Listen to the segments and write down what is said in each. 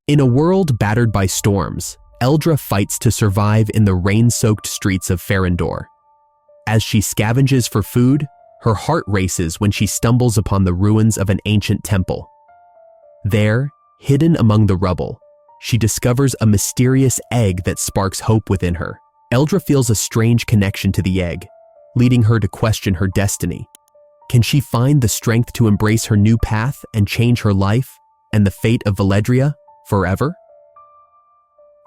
In a world battered by storms, Eldra fights to survive in the rain-soaked streets of Farandor. As she scavenges for food, her heart races when she stumbles upon the ruins of an ancient temple. There, hidden among the rubble, she discovers a mysterious egg that sparks hope within her. Eldra feels a strange connection to the egg, leading her to question her destiny. Can she find the strength to embrace her new path and change her life and the fate of Valedria forever?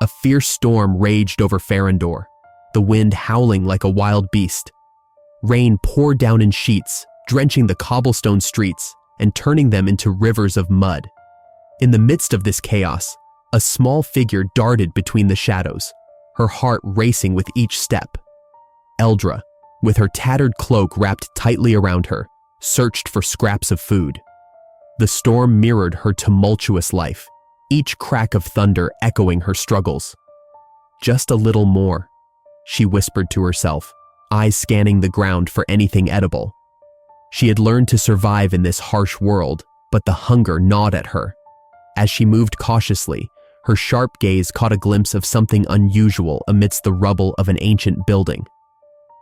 A fierce storm raged over Farandor, the wind howling like a wild beast. Rain poured down in sheets, drenching the cobblestone streets and turning them into rivers of mud. In the midst of this chaos, a small figure darted between the shadows, her heart racing with each step. Eldra, with her tattered cloak wrapped tightly around her, searched for scraps of food. The storm mirrored her tumultuous life, each crack of thunder echoing her struggles. Just a little more, she whispered to herself, eyes scanning the ground for anything edible. She had learned to survive in this harsh world, but the hunger gnawed at her. As she moved cautiously, her sharp gaze caught a glimpse of something unusual amidst the rubble of an ancient building.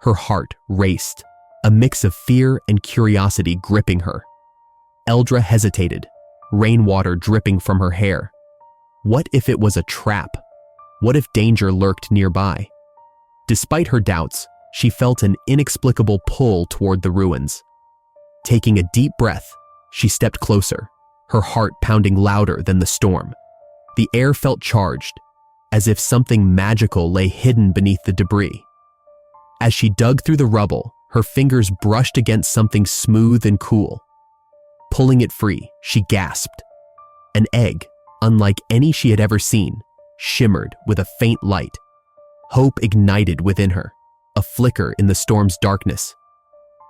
Her heart raced, a mix of fear and curiosity gripping her. Eldra hesitated, rainwater dripping from her hair. What if it was a trap? What if danger lurked nearby? Despite her doubts, she felt an inexplicable pull toward the ruins. Taking a deep breath, she stepped closer, her heart pounding louder than the storm. The air felt charged, as if something magical lay hidden beneath the debris. As she dug through the rubble, her fingers brushed against something smooth and cool. Pulling it free, she gasped. An egg, unlike any she had ever seen, shimmered with a faint light. Hope ignited within her, a flicker in the storm's darkness.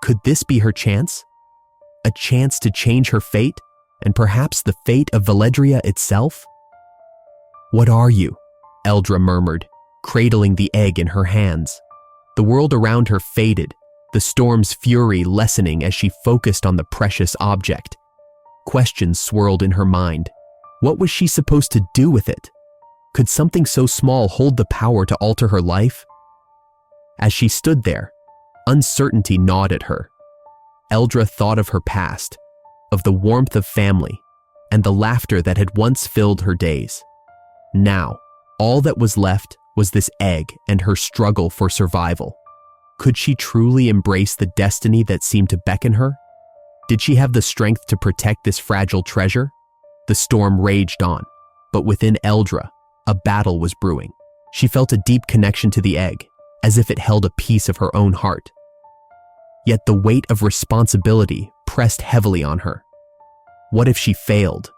Could this be her chance? A chance to change her fate, and perhaps the fate of Valedria itself? "What are you?" Eldra murmured, cradling the egg in her hands. The world around her faded, the storm's fury lessening as she focused on the precious object. Questions swirled in her mind. What was she supposed to do with it? Could something so small hold the power to alter her life? As she stood there, uncertainty gnawed at her. Eldra thought of her past, of the warmth of family, and the laughter that had once filled her days. Now, all that was left was this egg and her struggle for survival. Could she truly embrace the destiny that seemed to beckon her? Did she have the strength to protect this fragile treasure? The storm raged on, but within Eldra, a battle was brewing. She felt a deep connection to the egg, as if it held a piece of her own heart. Yet the weight of responsibility pressed heavily on her. What if she failed?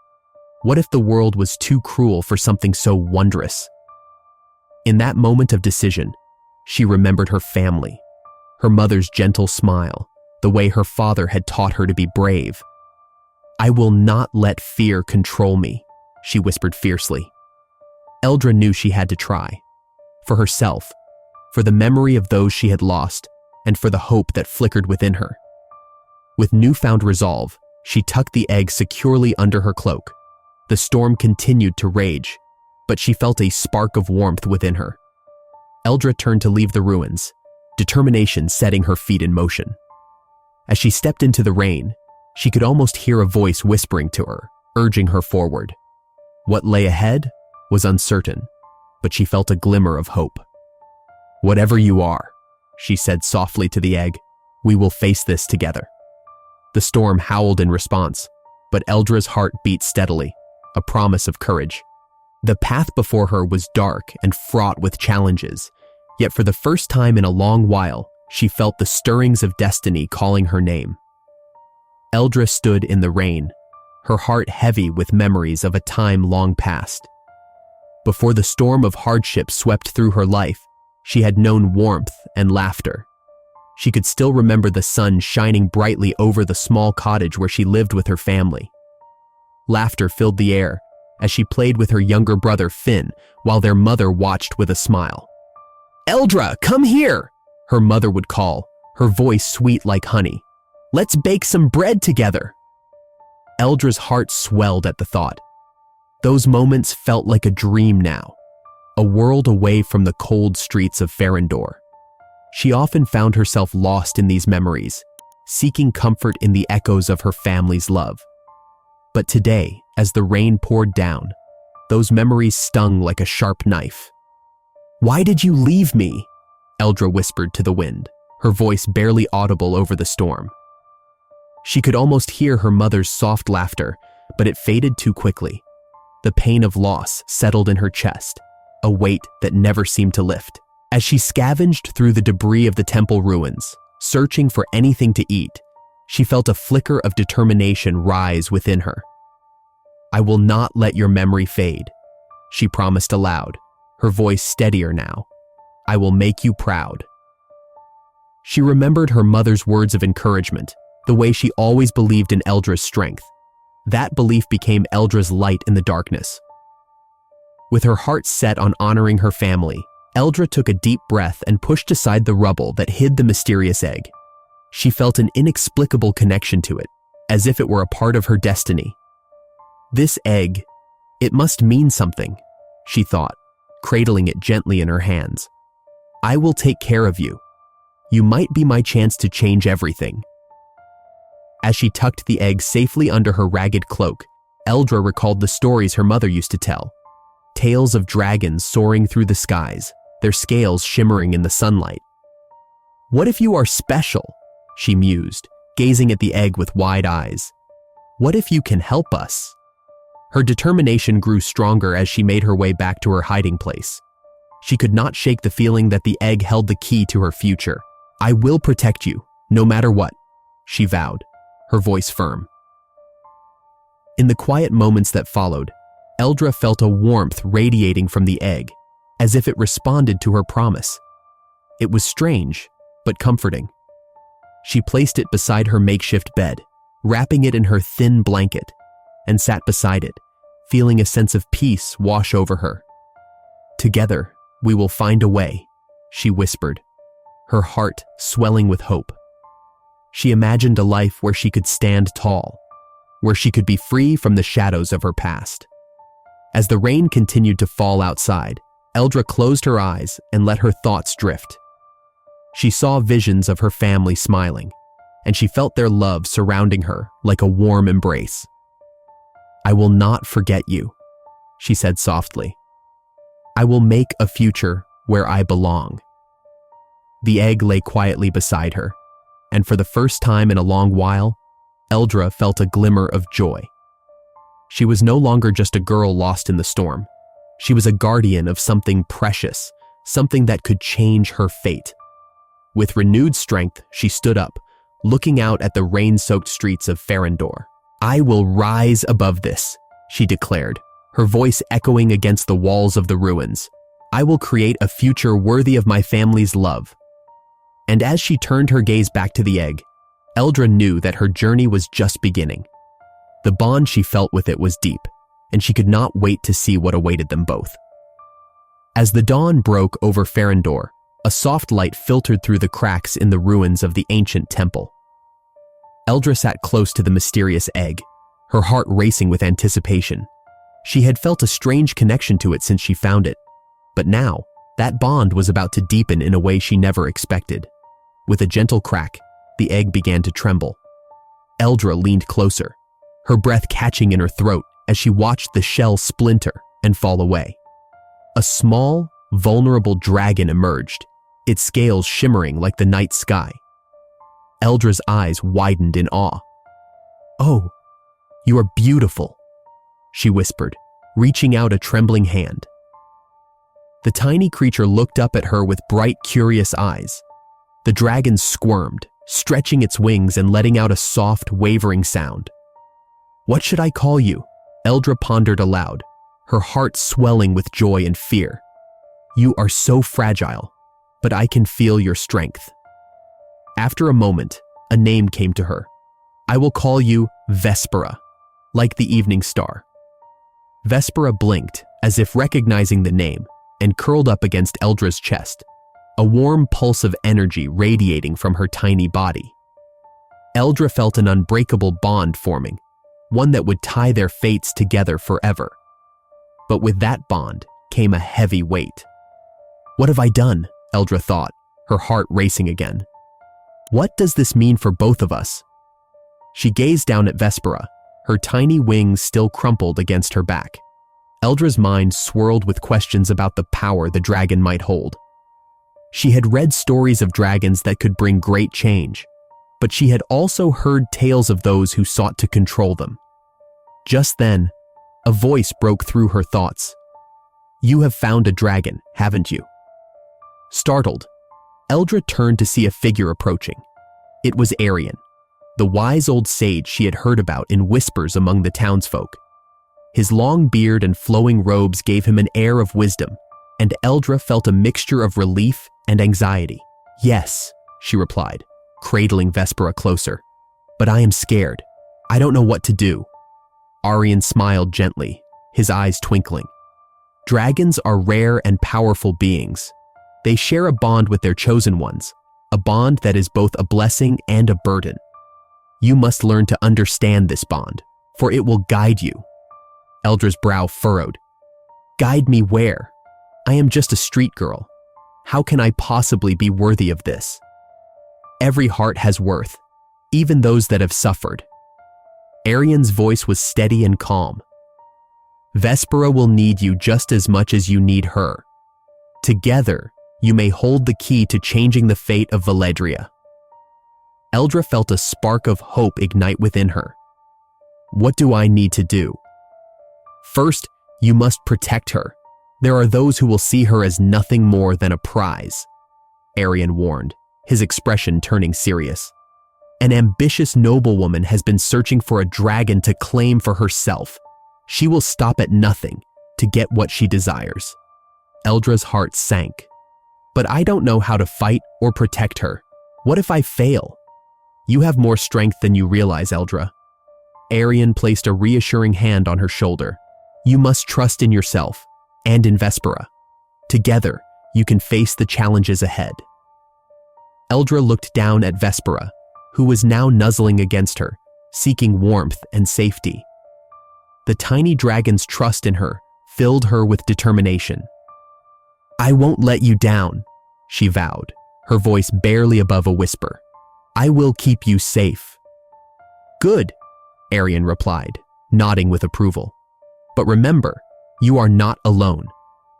What if the world was too cruel for something so wondrous? In that moment of decision, she remembered her family, her mother's gentle smile, the way her father had taught her to be brave. "I will not let fear control me," she whispered fiercely. Eldra knew she had to try. For herself, for the memory of those she had lost, and for the hope that flickered within her. With newfound resolve, she tucked the egg securely under her cloak. The storm continued to rage, but she felt a spark of warmth within her. Eldra turned to leave the ruins, determination setting her feet in motion. As she stepped into the rain, she could almost hear a voice whispering to her, urging her forward. What lay ahead was uncertain, but she felt a glimmer of hope. "Whatever you are," she said softly to the egg, "we will face this together." The storm howled in response, but Eldra's heart beat steadily, a promise of courage. The path before her was dark and fraught with challenges, yet for the first time in a long while, she felt the stirrings of destiny calling her name. Eldra stood in the rain, her heart heavy with memories of a time long past. Before the storm of hardship swept through her life, she had known warmth and laughter. She could still remember the sun shining brightly over the small cottage where she lived with her family. Laughter filled the air as she played with her younger brother Finn while their mother watched with a smile. "Eldra, come here!" her mother would call, her voice sweet like honey. "Let's bake some bread together." Eldra's heart swelled at the thought. Those moments felt like a dream now, a world away from the cold streets of Ferendor. She often found herself lost in these memories, seeking comfort in the echoes of her family's love. But today, as the rain poured down, those memories stung like a sharp knife. "Why did you leave me?" Eldra whispered to the wind, her voice barely audible over the storm. She could almost hear her mother's soft laughter, but it faded too quickly. The pain of loss settled in her chest, a weight that never seemed to lift. As she scavenged through the debris of the temple ruins, searching for anything to eat, she felt a flicker of determination rise within her. "I will not let your memory fade," she promised aloud, her voice steadier now. "I will make you proud." She remembered her mother's words of encouragement, the way she always believed in Eldra's strength. That belief became Eldra's light in the darkness. With her heart set on honoring her family, Eldra took a deep breath and pushed aside the rubble that hid the mysterious egg. She felt an inexplicable connection to it, as if it were a part of her destiny. This egg, it must mean something, she thought, cradling it gently in her hands. "I will take care of you. You might be my chance to change everything." As she tucked the egg safely under her ragged cloak, Eldra recalled the stories her mother used to tell. Tales of dragons soaring through the skies, their scales shimmering in the sunlight. "What if you are special?" she mused, gazing at the egg with wide eyes. "What if you can help us?" Her determination grew stronger as she made her way back to her hiding place. She could not shake the feeling that the egg held the key to her future. "I will protect you, no matter what," she vowed, her voice firm. In the quiet moments that followed, Eldra felt a warmth radiating from the egg, as if it responded to her promise. It was strange, but comforting. She placed it beside her makeshift bed, wrapping it in her thin blanket, and sat beside it, feeling a sense of peace wash over her. "Together, we will find a way," she whispered, her heart swelling with hope. She imagined a life where she could stand tall, where she could be free from the shadows of her past. As the rain continued to fall outside, Eldra closed her eyes and let her thoughts drift. She saw visions of her family smiling, and she felt their love surrounding her like a warm embrace. "I will not forget you," she said softly. "I will make a future where I belong." The egg lay quietly beside her, and for the first time in a long while, Eldra felt a glimmer of joy. She was no longer just a girl lost in the storm. She was a guardian of something precious, something that could change her fate. With renewed strength, she stood up, looking out at the rain-soaked streets of Ferendor. "I will rise above this," she declared, her voice echoing against the walls of the ruins. "I will create a future worthy of my family's love." And as she turned her gaze back to the egg, Eldra knew that her journey was just beginning. The bond she felt with it was deep, and she could not wait to see what awaited them both. As the dawn broke over Ferendor, a soft light filtered through the cracks in the ruins of the ancient temple. Eldra sat close to the mysterious egg, her heart racing with anticipation. She had felt a strange connection to it since she found it, but now, that bond was about to deepen in a way she never expected. With a gentle crack, the egg began to tremble. Eldra leaned closer, her breath catching in her throat as she watched the shell splinter and fall away. A small, vulnerable dragon emerged, its scales shimmering like the night sky. Eldra's eyes widened in awe. "Oh, you are beautiful," she whispered, reaching out a trembling hand. The tiny creature looked up at her with bright, curious eyes. The dragon squirmed, stretching its wings and letting out a soft, wavering sound. "What should I call you?" Eldra pondered aloud, her heart swelling with joy and fear. "You are so fragile, but I can feel your strength." After a moment, a name came to her. "I will call you Vespera, like the evening star." Vespera blinked, as if recognizing the name, and curled up against Eldra's chest, a warm pulse of energy radiating from her tiny body. Eldra felt an unbreakable bond forming, one that would tie their fates together forever. But with that bond came a heavy weight. What have I done? Eldra thought, her heart racing again. What does this mean for both of us? She gazed down at Vespera, her tiny wings still crumpled against her back. Eldra's mind swirled with questions about the power the dragon might hold. She had read stories of dragons that could bring great change, but she had also heard tales of those who sought to control them. Just then, a voice broke through her thoughts. You have found a dragon, haven't you? Startled, Eldra turned to see a figure approaching. It was Arian, the wise old sage she had heard about in whispers among the townsfolk. His long beard and flowing robes gave him an air of wisdom, and Eldra felt a mixture of relief and anxiety. Yes, she replied, cradling Vespera closer. But I am scared. I don't know what to do. Arian smiled gently, his eyes twinkling. Dragons are rare and powerful beings. They share a bond with their chosen ones, a bond that is both a blessing and a burden. You must learn to understand this bond, for it will guide you. Eldra's brow furrowed. Guide me where? I am just a street girl. How can I possibly be worthy of this? Every heart has worth, even those that have suffered. Arian's voice was steady and calm. Vespera will need you just as much as you need her. Together, you may hold the key to changing the fate of Valedria. Eldra felt a spark of hope ignite within her. What do I need to do? First, you must protect her. There are those who will see her as nothing more than a prize, Arian warned, his expression turning serious. An ambitious noblewoman has been searching for a dragon to claim for herself. She will stop at nothing to get what she desires. Eldra's heart sank. But I don't know how to fight or protect her. What if I fail? You have more strength than you realize, Eldra. Arian placed a reassuring hand on her shoulder. You must trust in yourself and in Vespera. Together, you can face the challenges ahead. Eldra looked down at Vespera, who was now nuzzling against her, seeking warmth and safety. The tiny dragon's trust in her filled her with determination. I won't let you down, she vowed, her voice barely above a whisper. I will keep you safe. Good, Arian replied, nodding with approval. But remember, you are not alone.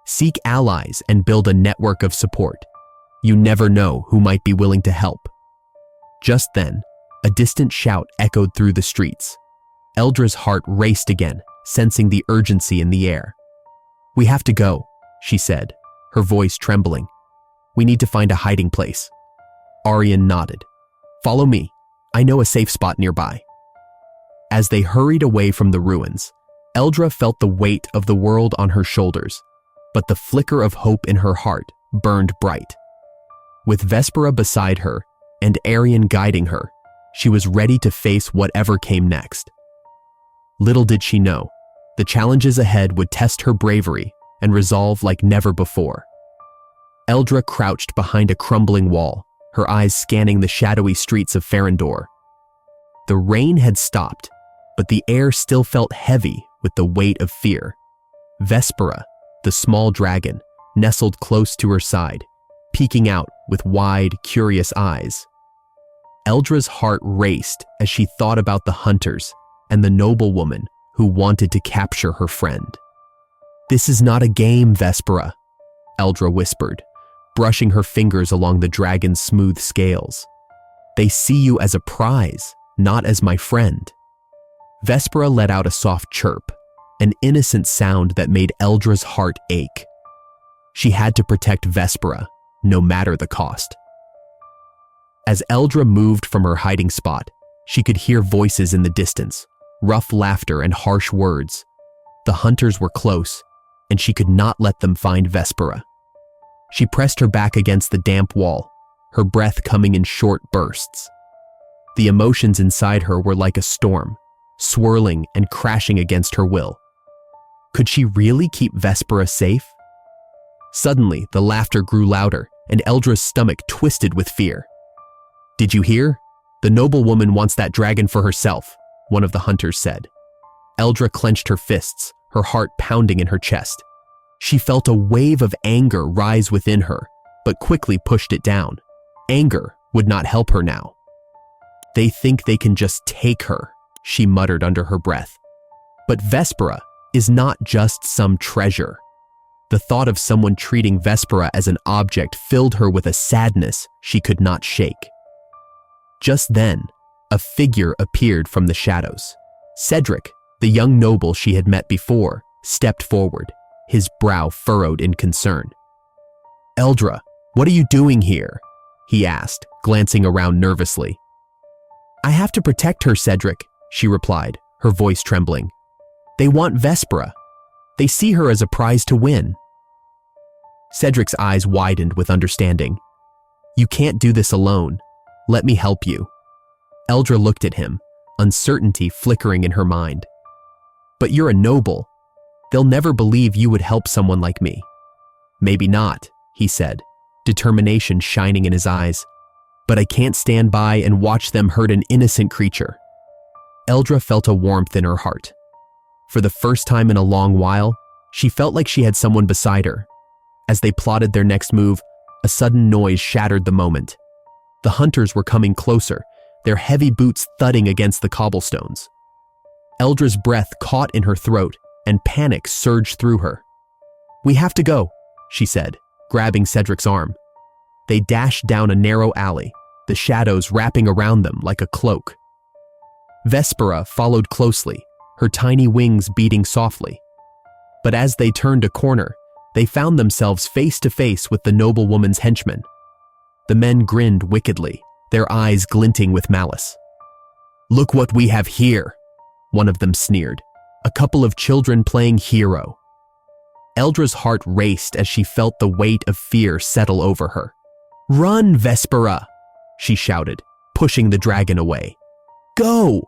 Seek allies and build a network of support. You never know who might be willing to help. Just then, a distant shout echoed through the streets. Eldra's heart raced again, sensing the urgency in the air. We have to go, she said, her voice trembling. We need to find a hiding place. Arian nodded. Follow me. I know a safe spot nearby. As they hurried away from the ruins, Eldra felt the weight of the world on her shoulders, but the flicker of hope in her heart burned bright. With Vespera beside her and Arian guiding her, she was ready to face whatever came next. Little did she know, the challenges ahead would test her bravery and resolve like never before. Eldra crouched behind a crumbling wall, her eyes scanning the shadowy streets of Ferendor. The rain had stopped, but the air still felt heavy with the weight of fear. Vespera, the small dragon, nestled close to her side, peeking out with wide, curious eyes. Eldra's heart raced as she thought about the hunters and the noblewoman who wanted to capture her friend. This is not a game, Vespera, Eldra whispered, brushing her fingers along the dragon's smooth scales. They see you as a prize, not as my friend. Vespera let out a soft chirp, an innocent sound that made Eldra's heart ache. She had to protect Vespera, no matter the cost. As Eldra moved from her hiding spot, she could hear voices in the distance, rough laughter and harsh words. The hunters were close, and she could not let them find Vespera. She pressed her back against the damp wall, her breath coming in short bursts. The emotions inside her were like a storm, swirling and crashing against her will. Could she really keep Vespera safe? Suddenly, the laughter grew louder, and Eldra's stomach twisted with fear. Did you hear? The noblewoman wants that dragon for herself, one of the hunters said. Eldra clenched her fists, her heart pounding in her chest. She felt a wave of anger rise within her, but quickly pushed it down. Anger would not help her now. They think they can just take her, she muttered under her breath. But Vespera is not just some treasure. The thought of someone treating Vespera as an object filled her with a sadness she could not shake. Just then, a figure appeared from the shadows. Cedric, the young noble she had met before, stepped forward, his brow furrowed in concern. "Eldra, what are you doing here?" he asked, glancing around nervously. "I have to protect her, Cedric," she replied, her voice trembling. "They want Vespera. They see her as a prize to win." Cedric's eyes widened with understanding. "You can't do this alone. Let me help you." Eldra looked at him, uncertainty flickering in her mind. "But you're a noble. They'll never believe you would help someone like me." "Maybe not," he said, determination shining in his eyes. "But I can't stand by and watch them hurt an innocent creature." Eldra felt a warmth in her heart. For the first time in a long while, she felt like she had someone beside her. As they plotted their next move, a sudden noise shattered the moment. The hunters were coming closer, their heavy boots thudding against the cobblestones. Eldra's breath caught in her throat, and panic surged through her. "We have to go," she said, grabbing Cedric's arm. They dashed down a narrow alley, the shadows wrapping around them like a cloak. Vespera followed closely, her tiny wings beating softly. But as they turned a corner, they found themselves face to face with the noblewoman's henchmen. The men grinned wickedly, their eyes glinting with malice. "Look what we have here," one of them sneered, a couple of children playing hero. Eldra's heart raced as she felt the weight of fear settle over her. "Run, Vespera!" she shouted, pushing the dragon away. "Go!"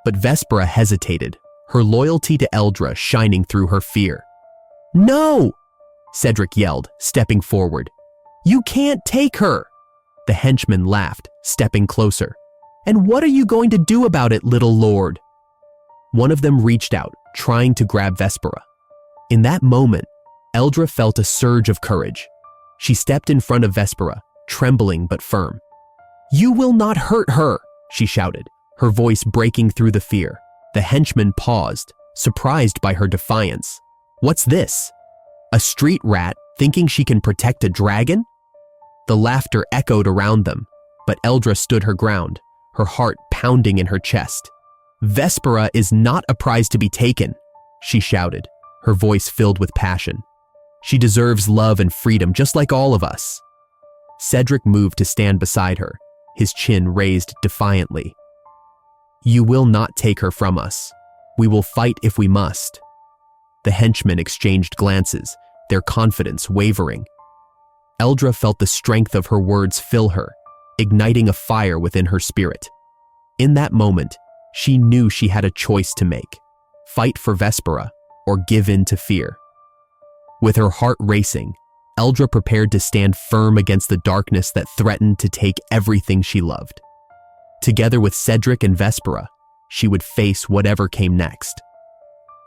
But Vespera hesitated, her loyalty to Eldra shining through her fear. "No!" Cedric yelled, stepping forward. "You can't take her!" The henchman laughed, stepping closer. "And what are you going to do about it, little lord?" One of them reached out, trying to grab Vespera. In that moment, Eldra felt a surge of courage. She stepped in front of Vespera, trembling but firm. "You will not hurt her!" she shouted, her voice breaking through the fear. The henchman paused, surprised by her defiance. "What's this? A street rat thinking she can protect a dragon?" The laughter echoed around them, but Eldra stood her ground, her heart pounding in her chest. "Vespera is not a prize to be taken," she shouted, her voice filled with passion. "She deserves love and freedom just like all of us." Cedric moved to stand beside her, his chin raised defiantly. "You will not take her from us. We will fight if we must." The henchmen exchanged glances, their confidence wavering. Eldra felt the strength of her words fill her, igniting a fire within her spirit. In that moment, she knew she had a choice to make: fight for Vespera or give in to fear. With her heart racing, Eldra prepared to stand firm against the darkness that threatened to take everything she loved. Together with Cedric and Vespera, she would face whatever came next.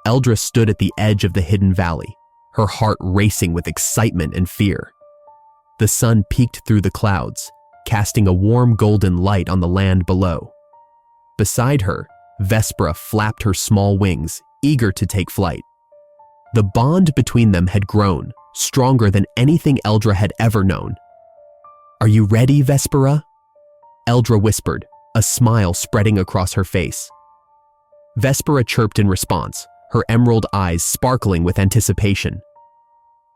Eldra stood at the edge of the hidden valley, her heart racing with excitement and fear. The sun peeked through the clouds, casting a warm golden light on the land below. Beside her, Vespera flapped her small wings, eager to take flight. The bond between them had grown, stronger than anything Eldra had ever known. "Are you ready, Vespera?" Eldra whispered, a smile spreading across her face. Vespera chirped in response, her emerald eyes sparkling with anticipation.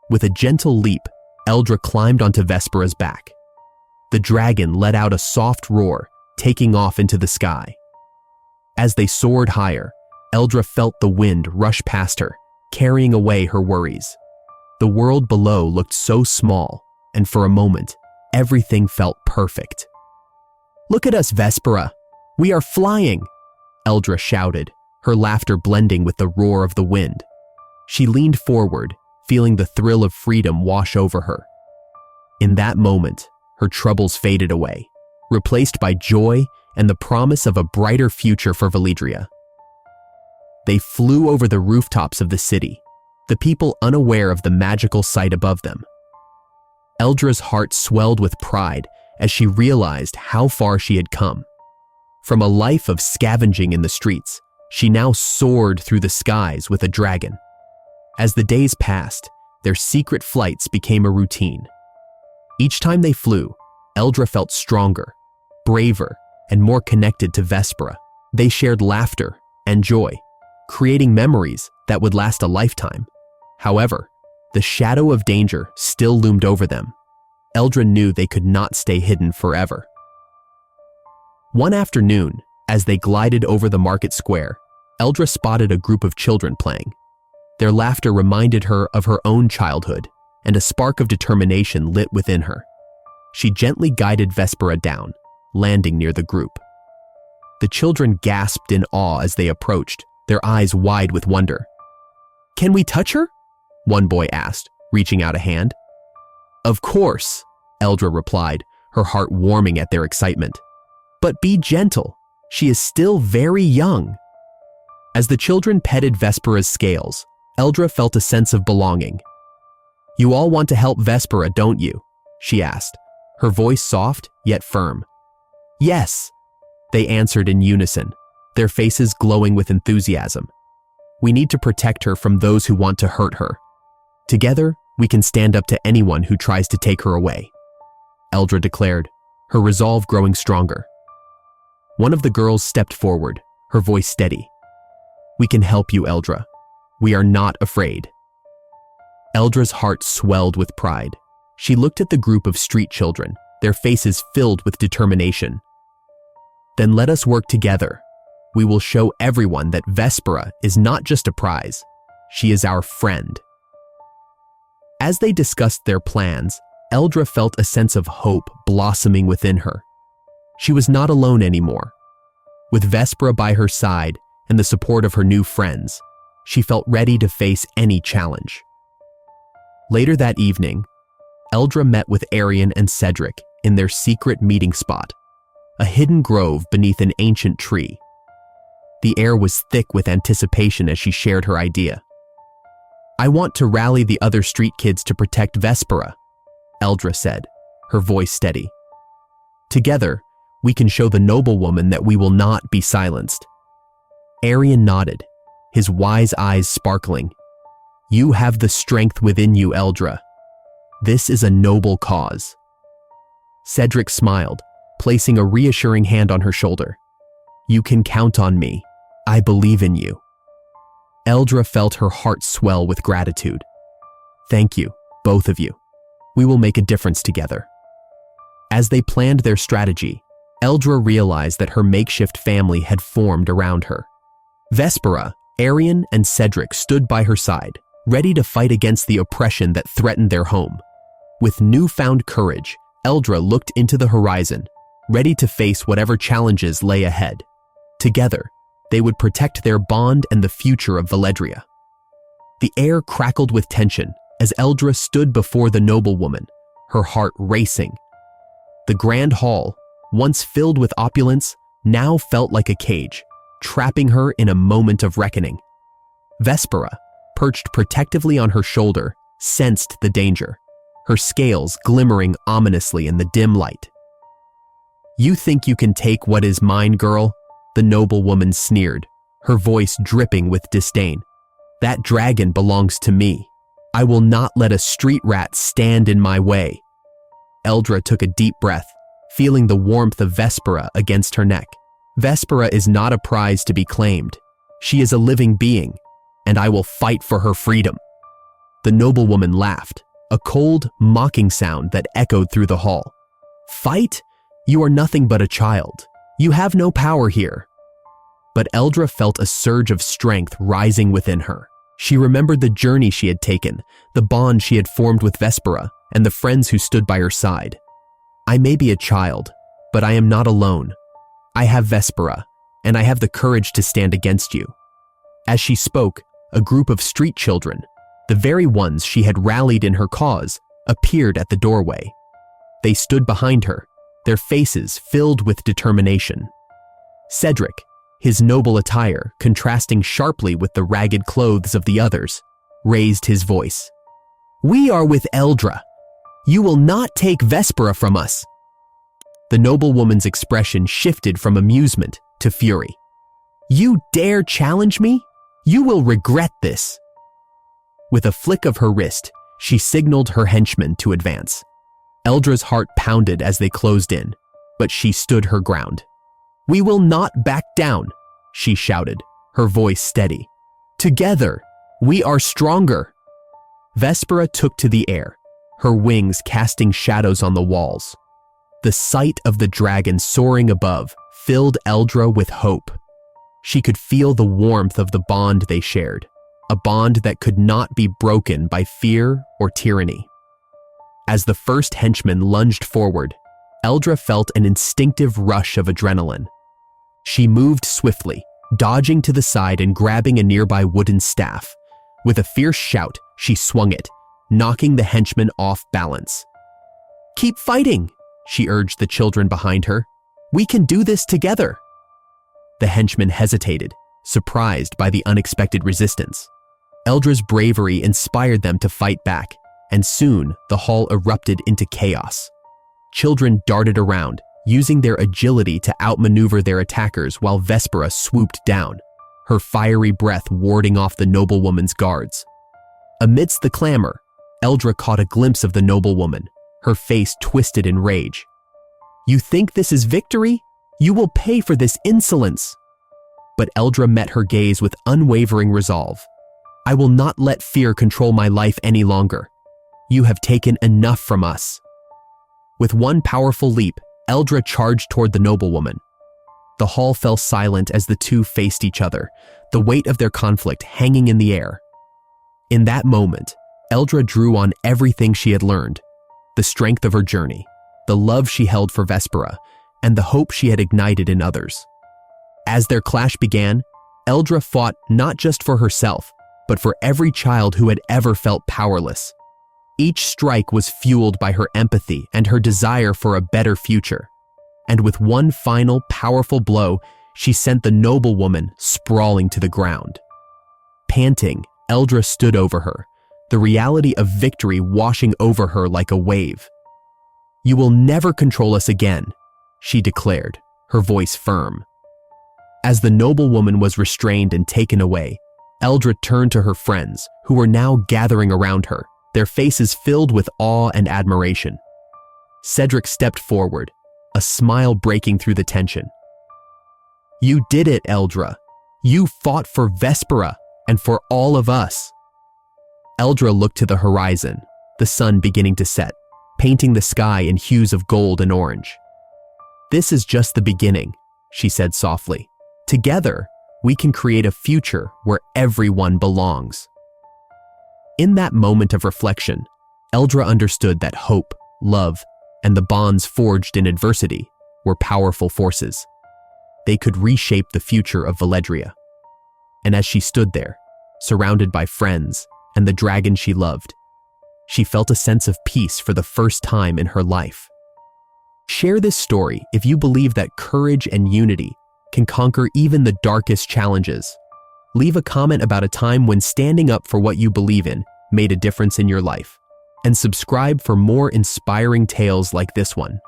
With a gentle leap, Eldra climbed onto Vespera's back. The dragon let out a soft roar, taking off into the sky. As they soared higher, Eldra felt the wind rush past her, carrying away her worries. The world below looked so small, and for a moment, everything felt perfect. "Look at us, Vespera! We are flying!" Eldra shouted, her laughter blending with the roar of the wind. She leaned forward, feeling the thrill of freedom wash over her. In that moment, her troubles faded away, replaced by joy and the promise of a brighter future for Validria. They flew over the rooftops of the city, the people unaware of the magical sight above them. Eldra's heart swelled with pride as she realized how far she had come. From a life of scavenging in the streets, she now soared through the skies with a dragon. As the days passed, their secret flights became a routine. Each time they flew, Eldra felt stronger, braver, and more connected to Vespera. They shared laughter and joy, creating memories that would last a lifetime. However, the shadow of danger still loomed over them. Eldra knew they could not stay hidden forever. One afternoon, as they glided over the market square, Eldra spotted a group of children playing. Their laughter reminded her of her own childhood, and a spark of determination lit within her. She gently guided Vespera down, landing near the group. The children gasped in awe as they approached, their eyes wide with wonder. "Can we touch her?" one boy asked, reaching out a hand. "Of course," Eldra replied, her heart warming at their excitement. "But be gentle, she is still very young." As the children petted Vespera's scales, Eldra felt a sense of belonging. "You all want to help Vespera, don't you?" she asked, her voice soft yet firm. "Yes," they answered in unison, their faces glowing with enthusiasm. "We need to protect her from those who want to hurt her. Together, we can stand up to anyone who tries to take her away," Eldra declared, her resolve growing stronger. One of the girls stepped forward, her voice steady. "We can help you, Eldra. We are not afraid." Eldra's heart swelled with pride. She looked at the group of street children, their faces filled with determination. "Then let us work together. We will show everyone that Vespera is not just a prize, she is our friend." As they discussed their plans, Eldra felt a sense of hope blossoming within her. She was not alone anymore. With Vespera by her side and the support of her new friends, she felt ready to face any challenge. Later that evening, Eldra met with Arian and Cedric in their secret meeting spot, a hidden grove beneath an ancient tree. The air was thick with anticipation as she shared her idea. "I want to rally the other street kids to protect Vespera," Eldra said, her voice steady. "Together, we can show the noblewoman that we will not be silenced." Arian nodded, his wise eyes sparkling. "You have the strength within you, Eldra. This is a noble cause." Cedric smiled, placing a reassuring hand on her shoulder. "You can count on me. I believe in you." Eldra felt her heart swell with gratitude. "Thank you, both of you. We will make a difference together." As they planned their strategy, Eldra realized that her makeshift family had formed around her. Vespera, Arian, and Cedric stood by her side, ready to fight against the oppression that threatened their home. With newfound courage, Eldra looked into the horizon, ready to face whatever challenges lay ahead. Together, they would protect their bond and the future of Valedria. The air crackled with tension as Eldra stood before the noblewoman, her heart racing. The grand hall, once filled with opulence, now felt like a cage, trapping her in a moment of reckoning. Vespera, perched protectively on her shoulder, sensed the danger, her scales glimmering ominously in the dim light. "You think you can take what is mine, girl?" the noblewoman sneered, her voice dripping with disdain. "That dragon belongs to me. I will not let a street rat stand in my way." Eldra took a deep breath, feeling the warmth of Vespera against her neck. "Vespera is not a prize to be claimed. She is a living being, and I will fight for her freedom." The noblewoman laughed, a cold, mocking sound that echoed through the hall. "Fight? You are nothing but a child. You have no power here." But Eldra felt a surge of strength rising within her. She remembered the journey she had taken, the bond she had formed with Vespera, and the friends who stood by her side. "I may be a child, but I am not alone. I have Vespera, and I have the courage to stand against you." As she spoke, a group of street children, the very ones she had rallied in her cause, appeared at the doorway. They stood behind her, their faces filled with determination. Cedric, his noble attire contrasting sharply with the ragged clothes of the others, raised his voice. "We are with Eldra. You will not take Vespera from us." The noblewoman's expression shifted from amusement to fury. "You dare challenge me? You will regret this." With a flick of her wrist, she signaled her henchmen to advance. Eldra's heart pounded as they closed in, but she stood her ground. "We will not back down," she shouted, her voice steady. "Together, we are stronger." Vespera took to the air, her wings casting shadows on the walls. The sight of the dragon soaring above filled Eldra with hope. She could feel the warmth of the bond they shared, a bond that could not be broken by fear or tyranny. As the first henchman lunged forward, Eldra felt an instinctive rush of adrenaline. She moved swiftly, dodging to the side and grabbing a nearby wooden staff. With a fierce shout, she swung it, knocking the henchman off balance. "Keep fighting," she urged the children behind her. "We can do this together." The henchman hesitated, surprised by the unexpected resistance. Eldra's bravery inspired them to fight back, and soon the hall erupted into chaos. Children darted around, using their agility to outmaneuver their attackers while Vespera swooped down, her fiery breath warding off the noblewoman's guards. Amidst the clamor, Eldra caught a glimpse of the noblewoman, her face twisted in rage. "You think this is victory? You will pay for this insolence." But Eldra met her gaze with unwavering resolve. "I will not let fear control my life any longer. You have taken enough from us." With one powerful leap, Eldra charged toward the noblewoman. The hall fell silent as the two faced each other, the weight of their conflict hanging in the air. In that moment, Eldra drew on everything she had learned, the strength of her journey, the love she held for Vespera, and the hope she had ignited in others. As their clash began, Eldra fought not just for herself, but for every child who had ever felt powerless. Each strike was fueled by her empathy and her desire for a better future. And with one final powerful blow, she sent the noblewoman sprawling to the ground. Panting, Eldra stood over her, the reality of victory washing over her like a wave. "You will never control us again," she declared, her voice firm. As the noblewoman was restrained and taken away, Eldra turned to her friends, who were now gathering around her, their faces filled with awe and admiration. Cedric stepped forward, a smile breaking through the tension. "You did it, Eldra. You fought for Vespera and for all of us." Eldra looked to the horizon, the sun beginning to set, painting the sky in hues of gold and orange. "This is just the beginning," she said softly. "Together, we can create a future where everyone belongs." In that moment of reflection, Eldra understood that hope, love, and the bonds forged in adversity were powerful forces. They could reshape the future of Valedria. And as she stood there, surrounded by friends and the dragon she loved, she felt a sense of peace for the first time in her life. Share this story if you believe that courage and unity can conquer even the darkest challenges. Leave a comment about a time when standing up for what you believe in made a difference in your life. And subscribe for more inspiring tales like this one.